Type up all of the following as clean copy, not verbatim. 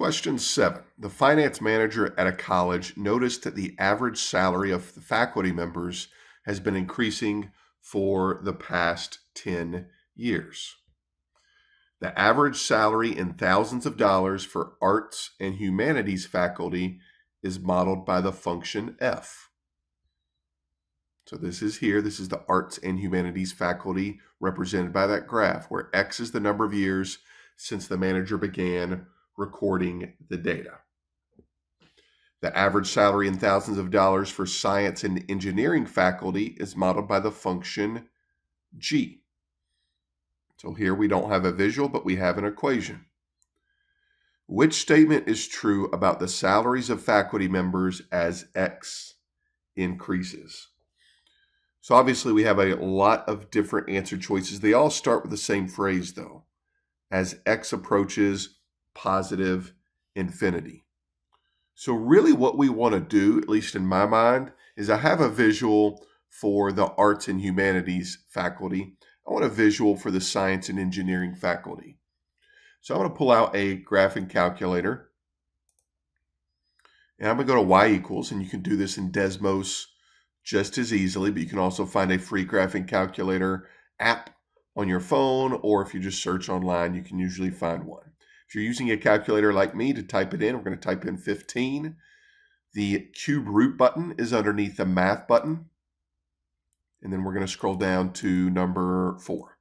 Question 7. The finance manager at a college noticed that the average salary of the faculty members has been increasing for the past 10 years. The average salary in thousands of dollars for arts and humanities faculty is modeled by the function f. So this is the arts and humanities faculty represented by that graph, where x is the number of years since the manager began recording the data. The average salary in thousands of dollars for science and engineering faculty is modeled by the function g. So here we don't have a visual, but we have an equation. Which statement is true about the salaries of faculty members as x increases? So obviously we have a lot of different answer choices. They all start with the same phrase though, as x approaches positive infinity. So really what we want to do, at least in my mind, is I have a visual for the arts and humanities faculty. I want a visual for the science and engineering faculty. So I'm going to pull out a graphing calculator. And I'm going to go to y equals, and you can do this in Desmos just as easily, but you can also find a free graphing calculator app on your phone, or if you just search online, you can usually find one. If you're using a calculator like me to type it in, we're going to type in 15. The cube root button is underneath the math button. And then we're going to scroll down to number 4.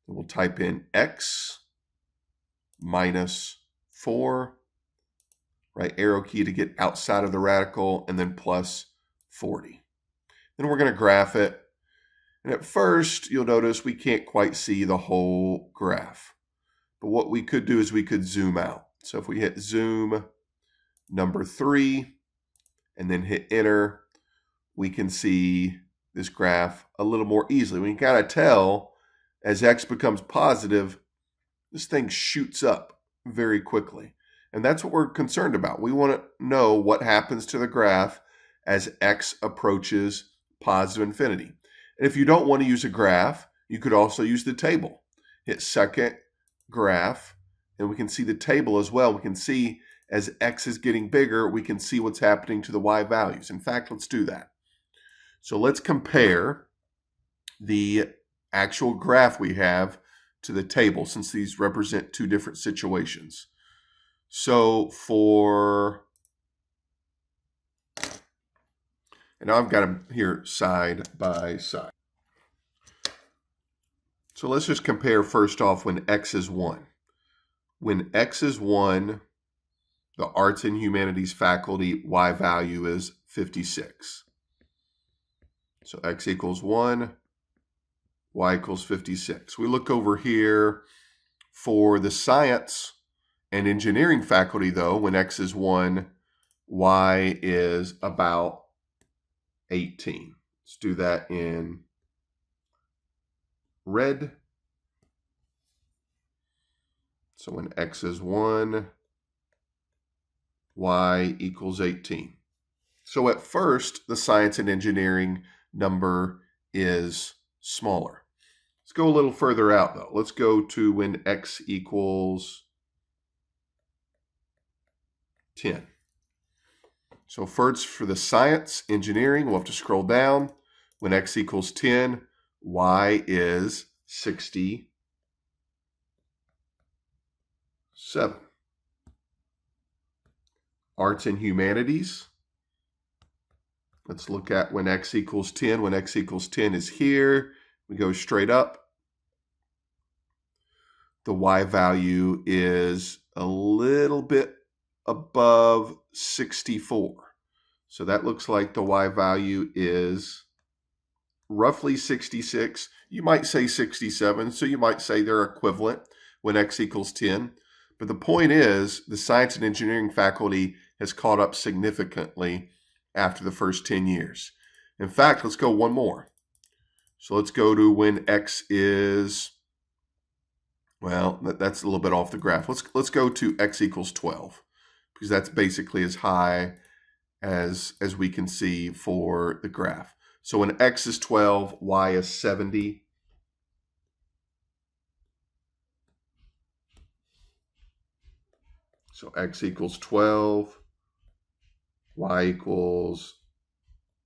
And we'll type in x minus 4, right arrow key to get outside of the radical, and then plus 40. Then we're going to graph it. And at first, you'll notice we can't quite see the whole graph. But what we could do is we could zoom out. So if we hit zoom number 3 and then hit enter, we can see this graph a little more easily. We can kind of tell as x becomes positive, this thing shoots up very quickly. And that's what we're concerned about. We want to know what happens to the graph as x approaches positive infinity. And if you don't want to use a graph, you could also use the table. Hit second graph, and we can see the table as well. We can see as x is getting bigger, we can see what's happening to the y values. In fact, let's do that. So let's compare the actual graph we have to the table, since these represent two different situations. So and now I've got them here side by side. So let's just compare first off when x is 1. When x is 1, the arts and humanities faculty y value is 56. So x equals 1, y equals 56. We look over here for the science and engineering faculty though, when x is 1, y is about 18. Let's do that in red. So when x is 1, y equals 18. So at first, the science and engineering number is smaller. Let's go a little further out though. Let's go to when x equals 10. So first for the science, engineering, we'll have to scroll down. When x equals 10, y is 67. Arts and humanities. Let's look at when x equals 10. When x equals 10 is here. We go straight up. The y value is a little bit above 64. So that looks like the y value is roughly 66. You might say 67, so you might say they're equivalent when x equals 10. But the point is, the science and engineering faculty has caught up significantly after the first 10 years. In fact, let's go one more. So let's go to when x is, well, that's a little bit off the graph. Let's go to x equals 12, because that's basically as high as we can see for the graph. So when x is 12, y is 70. So X equals 12, Y equals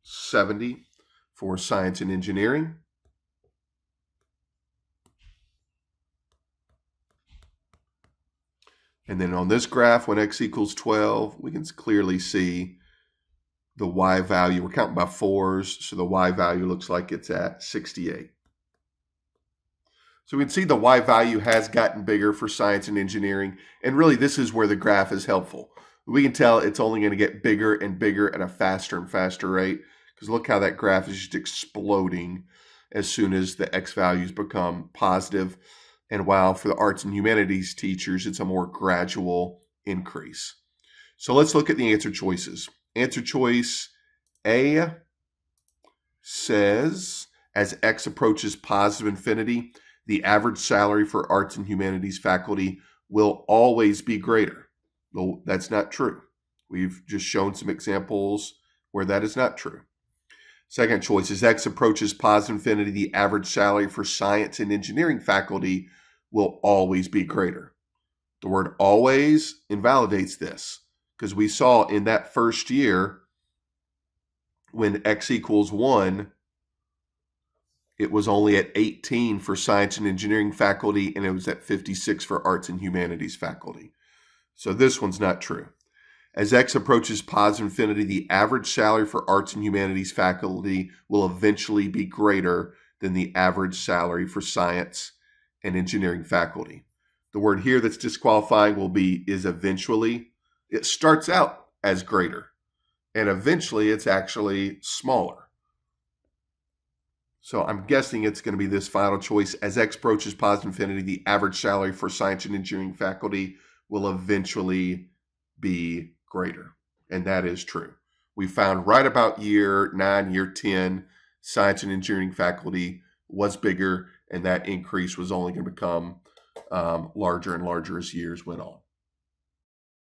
70 for science and engineering. And then on this graph, when X equals 12, we can clearly see the Y value. We're counting by fours, so the Y value looks like it's at 68. So we can see the Y value has gotten bigger for science and engineering, and really this is where the graph is helpful. We can tell it's only going to get bigger and bigger at a faster and faster rate, because look how that graph is just exploding as soon as the X values become positive. And while for the arts and humanities teachers, it's a more gradual increase. So let's look at the answer choices. Answer choice A says, as X approaches positive infinity, the average salary for arts and humanities faculty will always be greater. Well, that's not true. We've just shown some examples where that is not true. Second choice, as X approaches positive infinity, the average salary for science and engineering faculty will always be greater. The word always invalidates this, because we saw in that first year when X equals 1, it was only at 18 for science and engineering faculty, and it was at 56 for arts and humanities faculty. So this one's not true. As X approaches positive infinity, the average salary for arts and humanities faculty will eventually be greater than the average salary for science and engineering faculty. The word here that's disqualifying will be is eventually. It starts out as greater, and eventually it's actually smaller. So I'm guessing it's going to be this final choice. As X approaches positive infinity, the average salary for science and engineering faculty will eventually be greater. And that is true. We found right about year 9, year 10, science and engineering faculty was bigger, and that increase was only going to become larger and larger as years went on.